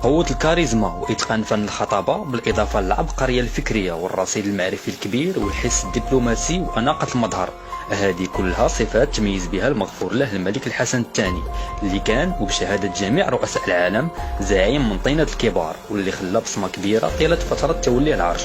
قوة الكاريزما وإتقان فن الخطابة بالإضافة للعبقرية الفكرية والرصيد المعرفي الكبير والحس الدبلوماسي وأناقة المظهر، هذه كلها صفات تميز بها المغفور له الملك الحسن الثاني، اللي كان وبشهادة جميع رؤساء العالم زعيم من طينة الكبار، واللي خلى بصمة كبيرة طيلة فترة توليه العرش.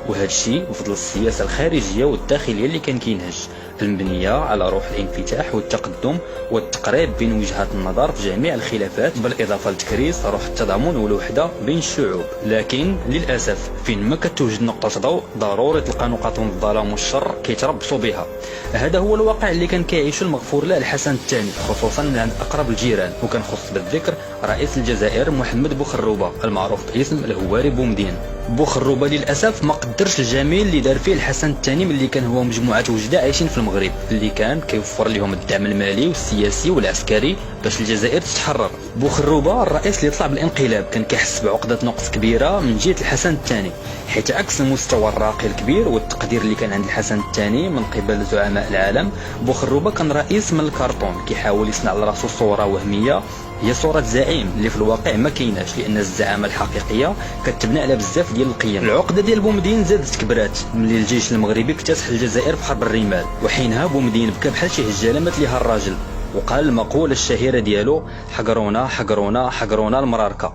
وهذا الشيء بفضل السياسة الخارجية والداخلية اللي كان كينهج، المبنية على روح الانفتاح والتقدم والتقريب بين وجهات النظر في جميع الخلافات، بالإضافة لتكريس روح التضامن والوحدة بين الشعوب. لكن للأسف فين ما كتوجد نقطة ضوء ضروري تلقى نقط من الظلام والشر كيتربصوا بها. هذا هو الواقع اللي كان كيعيشه المغفور له الحسن الثاني، خصوصا من عند أقرب الجيران، وكنخص بالذكر رئيس الجزائر محمد بوخروبة المعروف باسم الهواري بومدين. بوخروبة للأسف ما قدرش الجميل اللي دار فيه الحسن الثاني ملي كان هو مجموعة وجدة عايشين في المغرب، اللي كان كيوفر لهم الدعم المالي والسياسي والعسكري باش الجزائر تتحرر. بوخروبة الرئيس اللي طلع بالانقلاب كان كيحس بعقدة نقص كبيرة من جهة الحسن الثاني، حيث عكس المستوى الراقي الكبير والتقدير اللي كان عند الحسن الثاني من قبل زعماء العالم، بوخروبة كان رئيس من الكرتون كيحاول يصنع لراسو صورة وهمية، هي صورة زعيم اللي في الواقع ما كايناش، لان الزعامة الحقيقية كتبنى على بزاف ديال القيم. العقدة ديال بومدين زادت كبرات ملي الجيش المغربي اكتسح الجزائر في حرب الرمال، وحينها بومدين بكى بحال شي هجالة مات ليها الراجل، وقال المقولة الشهيرة ديالو: حقرونا حقرونا حقرونا المراركة.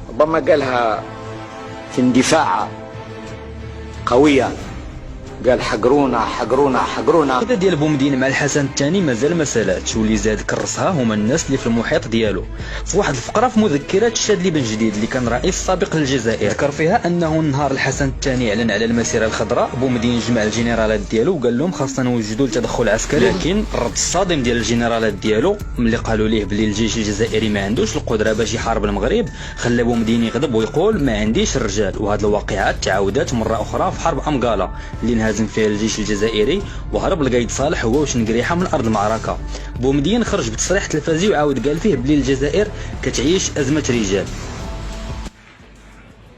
ربما قالها في اندفاع قوية، قال حقرونا حقرونا حقرونا. العقدة ديال بومدين مع الحسن الثاني مازال ما سالاتش، واللي زاد كرسها هما الناس اللي في المحيط ديالو. في واحد الفقره في مذكرات الشاذلي بن جديد اللي كان رئيس سابق للجزائر، ذكر فيها انه نهار الحسن الثاني اعلن على المسيره الخضراء، بومدين جمع الجنرالات ديالو وقال لهم خاصنا نوجدوا التدخل العسكري، لكن الرد الصادم ديال الجنرالات ديالو ملي قالوا ليه بلي الجيش الجزائري ما عندوش القدره باش يحارب المغرب، خلى بومدين يغضب ويقول ما عنديش الرجال. وهذه الواقعات تعاودت مره اخرى في حرب امقاله اللي انهزم فيها الجيش الجزائري وهرب لقايد صالح هو وشنقريحه من ارض المعركه. بومدين خرج بتصريح تلفزي وعاود قال فيه بلي الجزائر كتعيش ازمه رجال.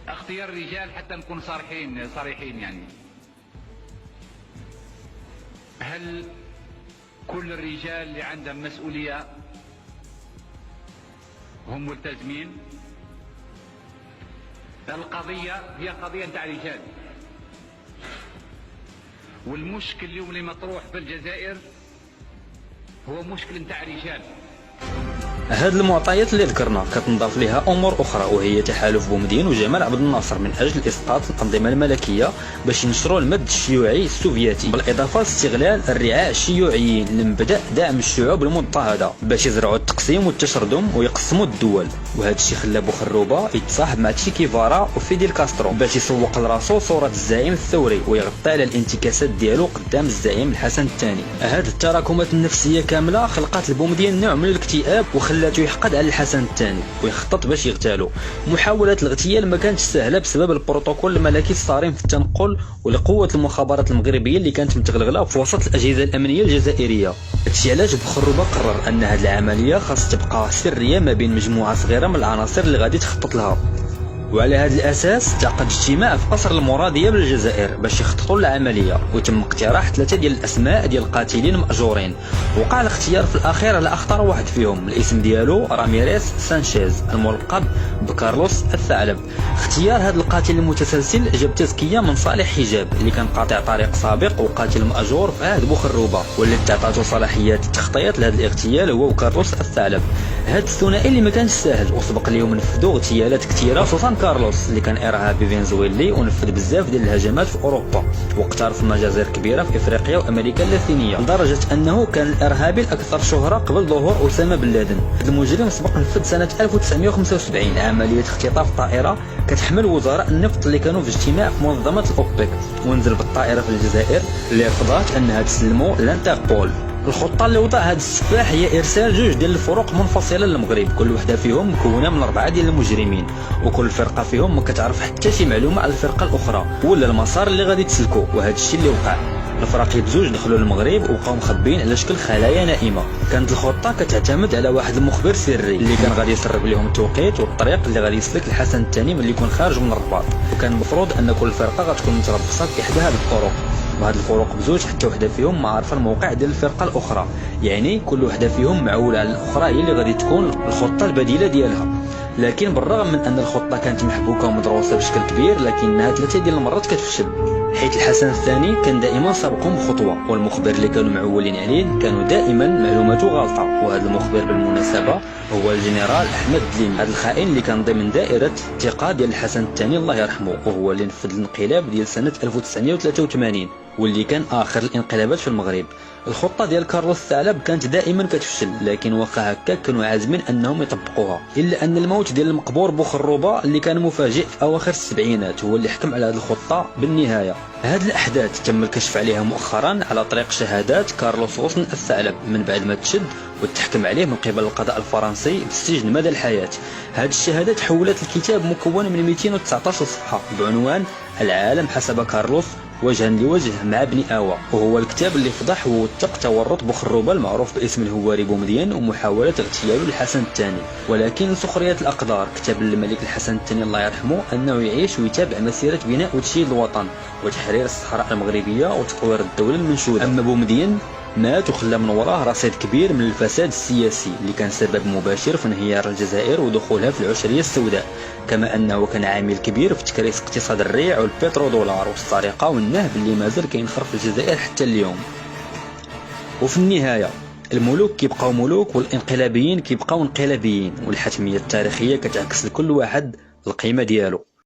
اختيار الرجال حتى نكون صريحين يعني، هل كل الرجال اللي عندهم مسؤوليه هم ملتزمين؟ القضيه هي قضيه نتاع رجال، والمشكل اليوم اللي مطروح في الجزائر هو مشكل نتاع رجال. هاد المعطيات اللي ذكرنا كتنضاف لها امور اخرى، وهي تحالف بومدين وجمال عبد الناصر من اجل اسقاط الانظمه الملكيه باش ينشروا المد الشيوعي السوفيتي، بالاضافه لاستغلال الرعاع الشيوعيين لمبدا دعم الشعوب المضطهده باش يزرعوا التقسيم والتشرذم ويقسموا الدول. وهذا الشيء خلى بوخروبة يتصاحب مع تشي كيفارا وفيديل كاسترو باش يسوق لراسو صوره الزعيم الثوري ويغطي على الانتكاسات ديالو قدام الزعيم الحسن الثاني. هاد التراكمات النفسيه كامله خلقت لبومدين نوع من الاكتئاب وخلاته يحقد على الحسن الثاني ويخطط باش يغتالو. محاولات الاغتيال ما كانتش سهله بسبب البروتوكول الملكي الصارم في التنقل ولقوه المخابرات المغربيه اللي كانت متغلغله في وسط الاجهزه الامنيه الجزائريه. هادشي علاش بوخروبة قرر ان هاد العمليه خاص تبقى سريه ما بين مجموعه صغيره من العناصر اللي غادي تخطط لها. وعلى هذا الاساس تعقد اجتماع في قصر المراديه بالجزائر باش يخططوا للعمليه، وتم اقتراح 3 ديال الاسماء ديال القاتلين ماجورين. وقع الاختيار في الاخير على اخطر واحد فيهم، الاسم ديالو راميريس سانشيز الملقب بكارلوس الثعلب. اختيار هذا القاتل المتسلسل جاب تزكيه من صالح حجاب اللي كان قاطع طريق سابق وقاتل ماجور في عهد بوخروبة، واللي تعطاتو صلاحيات التخطيط لهذا الاغتيال هو وكارلوس الثعلب. هذا الثنائي اللي ما كانش ساهل وسبق ليهم نفذوا اغتيالات كثيره، خصوصا كارلوس اللي كان ارهابي فنزويلي ونفذ بزاف ديال الهجمات في اوروبا واقترف مجازر كبيره في افريقيا وامريكا اللاتينيه، لدرجه انه كان الارهابي الاكثر شهره قبل ظهور اسامه بن لادن. هذا المجرم سبق نفذ سنه 1975 عمليه اختطاف طائره كتحمل وزراء النفط اللي كانوا في اجتماع في منظمه الاوبك، ونزل بالطائره في الجزائر اللي رفضت انها تسلموا لانتربول. الخطه اللي وضعها هذا السفاح هي ارسال 2 ديال الفرق منفصله للمغرب، كل وحده فيهم مكونه من 4 ديال المجرمين، وكل فرقه فيهم ما كتعرف حتى شي معلومه على الفرقه الاخرى ولا المسار اللي غادي تسلكو. وهذا الشيء اللي وقع، الفرق بزوج دخلوا للمغرب وبقاو مخبين على شكل خلايا نائمه. كانت الخطه كتعتمد على واحد المخبر سري اللي كان غادي يسرب لهم التوقيت والطريق اللي غادي يسلك الحسن الثاني ملي يكون خارج من الرباط، وكان المفروض ان كل فرقه غتكون متربصه في احدى هذه الطرق، وهاد الفروق بزوج حتى وحده فيهم ما عارفه الموقع ديال الفرقه الاخرى، يعني كل وحده فيهم معوله على الاخرى هي اللي غادي تكون الخطه البديله ديالها. لكن بالرغم من ان الخطه كانت محبوكه ومدروسه بشكل كبير، لكنها 3 ديال المرات كتفشل، حيث الحسن الثاني كان دائما سابقهم بخطوه، والمخبر اللي كانوا معولين عليه كانوا دائما معلوماته غلطه. وهذا المخبر بالمناسبه هو الجنرال احمد دليمي، هذا الخائن اللي كان ضمن دائره الثقه ديال الحسن الثاني الله يرحمه، وهو اللي نفذ الانقلاب ديال سنه 1983 واللي كان اخر الانقلابات في المغرب. الخطه ديال كارلوس الثعلب كانت دائما كتفشل، لكن واخا هكا كانوا عازمين انهم يطبقوها، الا ان الموت ديال المقبور بوخروبه اللي كان مفاجئ في اواخر السبعينات هو اللي حكم على هذه الخطه بالنهايه. هذه الاحداث تم الكشف عليها مؤخرا على طريق شهادات كارلوس غصن الثعلب من بعد ما تشد وتحكم عليه من قبل القضاء الفرنسي بالسجن مدى الحياه. هذه الشهادات حولت الكتاب مكون من 219 صفحه بعنوان العالم حسب كارلوس وجها لوجه مع ابن آوى، وهو الكتاب اللي فضح ووثق تورط بوخروبه المعروف باسم الهواري بومدين ومحاولة اغتيال الحسن الثاني. ولكن لسخرية الأقدار كتب الملك الحسن الثاني الله يرحمه أنه يعيش ويتابع مسيرة بناء وتشييد الوطن وتحرير الصحراء المغربية وتطوير الدولة المنشودة. أما بومدين مات وخلى من وراه رصيد كبير من الفساد السياسي اللي كان سبب مباشر في انهيار الجزائر ودخولها في العشرية السوداء، كما أنه كان عامل كبير في تكريس اقتصاد الريع والبترودولار والسرقة والنهب اللي مازال كينخرف في الجزائر حتى اليوم. وفي النهاية الملوك كيبقاو ملوك والانقلابيين كيبقاو انقلابيين، والحتمية التاريخية كتعكس لكل واحد القيمة ديالو.